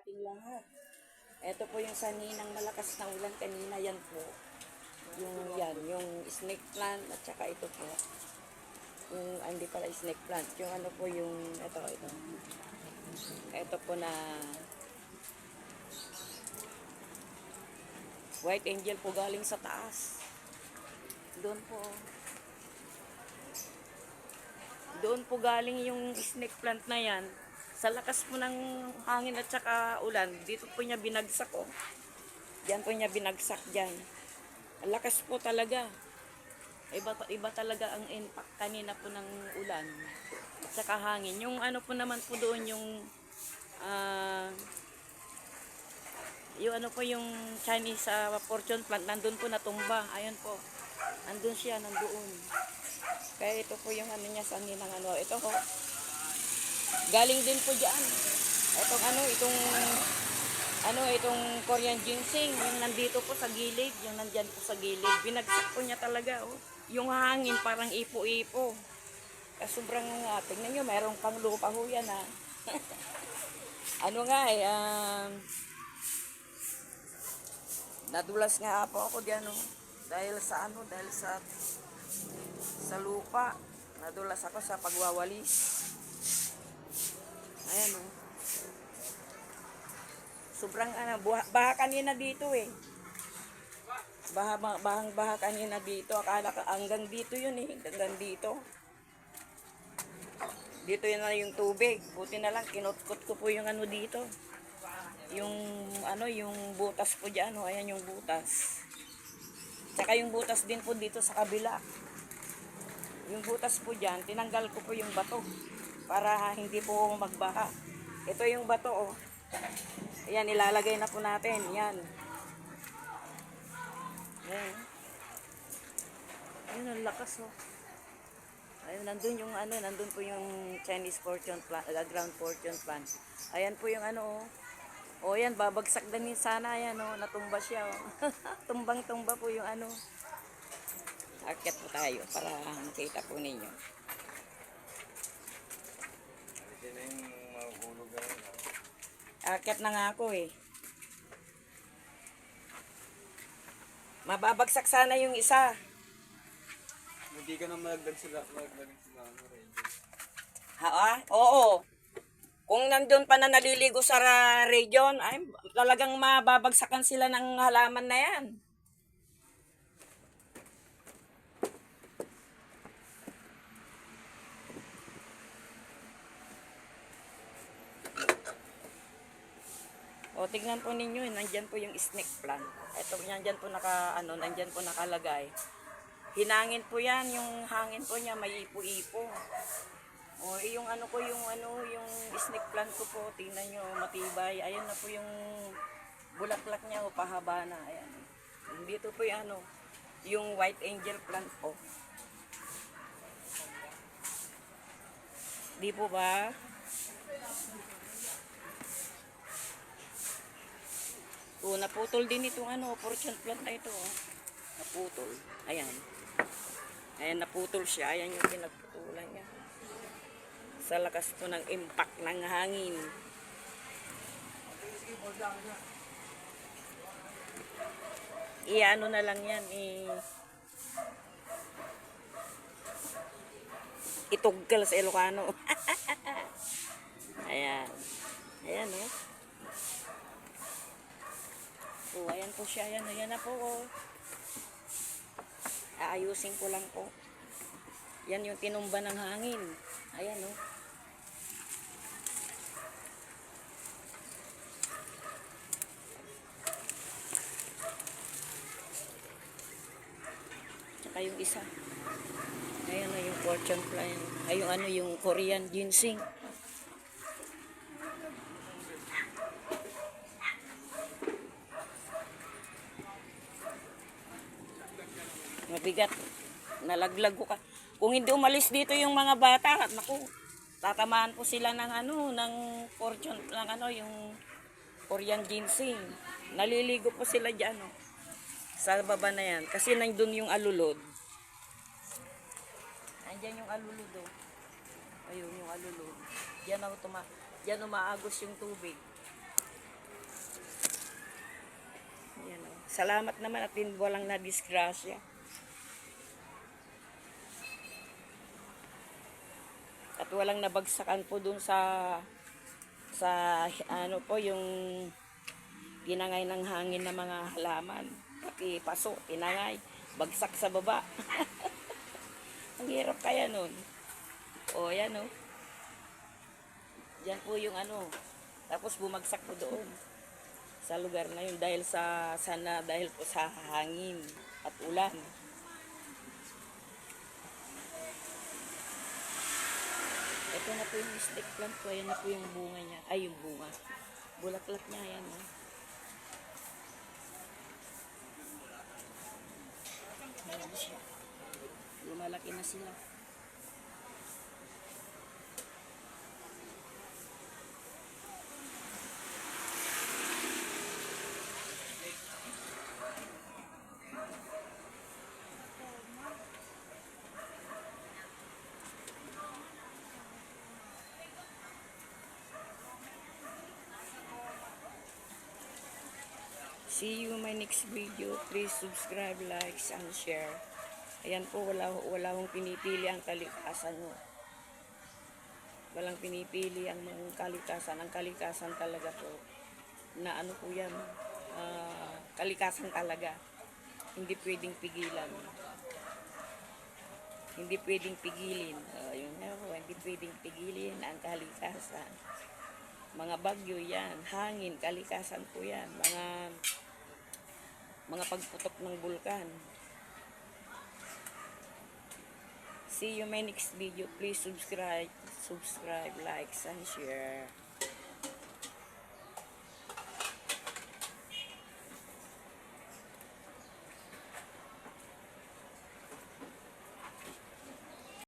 ating lahat. Ito po yung saninang malakas na ulan kanina, yan po. Yung snake plant at saka ito po. Hindi pala snake plant, yung ano po yung, ito. Ito po na white angel po galing sa taas. Doon po. Doon po galing yung snake plant na yan. Sa lakas po ng hangin at saka ulan, dito po niya binagsak oh. Diyan po niya binagsak dyan. Ang lakas po talaga. Iba talaga ang impact kanina po ng ulan at saka hangin. Yung ano po naman po doon yung ano po yung Chinese fortune plant, nandun po natumba. Ayun po. Nandun siya, nandoon. Kaya ito po yung ano niya sa ninang ano. Ito ho. Galing din po diyan. Itong Korean ginseng, yung nandito po sa gilid, yung nandiyan po sa gilid. Binagsak po niya talaga oh. Yung hangin parang ipo-ipo. Sobrang tingnan niyo, mayroong pang lupa ho yan ha. Nadulas nga po ako diyan oh. Dahil sa lupa. Nadulas ako sa pagwawalis. Ayan oh. Sobrang baha kanina dito eh. Baha kanina dito. Akala ka hanggang dito yun eh. Hanggang dito. Dito yun na yung tubig. Buti na lang kinutkot ko po yung ano dito. Yung butas po dyan oh. Ayan yung butas. Tsaka yung butas din po dito sa kabila. Yung butas po dyan, tinanggal ko po yung bato. Para hindi po magbaha. Ito yung bato oh. Ayan, ilalagay na po natin. Yan. Ayan. Ayan, ang lakas oh. Ayun, nandun po yung Chinese fortune plant, ground fortune plant. Ayan po yung ano oh. O yan, babagsak din sana. Ayan oh, natumba siya oh. Tumbang-tumba po yung ano. Akyat po tayo para makita po ninyo. Akyat na nga ako eh. Mababagsak sana yung isa. Hindi ka na malagdag sila Oo. Kung nandun pa na naliligo sa region, ay talagang mababagsakan sila ng halaman na yan. O, tignan po ninyo, nandyan po yung snake plant. Ito, nandyan po nakalagay. Hinangin po yan, yung hangin po niya, may ipo-ipo. O, yung yung snake plant ko po, tingnan nyo, matibay. Ayan na po yung bulaklak niya, o, pahaba na. Ayan. Dito po yung white angel plant po. Di po ba? O, naputol din itong fortune plant na ito. Oh. Naputol. Ayan. Ayan, naputol siya. Ayan yung pinagputulan niya. Sa lakas po ng impact ng hangin. Na lang yan. Ituggal sa Ilocano. Ayan. Ayan oh. Oh, ayan po siya. Ayan na po. Oh. Aayusin ko lang po. Yan yung tinumba ng hangin. Ayan oh. Tsaka yung isa. Ayan oh, yung fortune plant. Ay, yung Korean ginseng. Mabigat. Nalaglag ko ka. Kung hindi umalis dito yung mga bata, naku, tatamaan po sila ng fortune, yung Korean ginseng. Naliligo po sila diyan, oh, sa baba na yan. Kasi nandun yung alulod. Andiyan yung alulod, oh. Ayun, yung alulod. Diyan umaagos yung tubig. Salamat naman at walang nadisgrasya. At walang nabagsakan po dun sa ano po yung tinangay ng hangin ng mga halaman. Pati paso, tinangay, bagsak sa baba. Ang hirap kaya nun. O, yan o. Yan po yung ano. Tapos bumagsak po doon sa lugar na yun dahil dahil po sa hangin at ulan. Ito na po yung snake plant ko. Ayan na po yung bunga niya. Ay, yung bunga. Bulaklak niya, ayan. Oh. Ayan siya. Lumalaki na sila. See you in my next video. Please subscribe, like, and share. Ayan po, wala akong pinipili ang kalikasan mo. Walang pinipili ang mga kalikasan. Ang kalikasan talaga po, na ano po yan, kalikasan talaga. Hindi pwedeng pigilan. Hindi pwedeng pigilin. Hindi pwedeng pigilin ang kalikasan. Mga bagyo yan, hangin, kalikasan po yan. Mga pagputok ng bulkan. See you in my next video. Please subscribe, like, and share.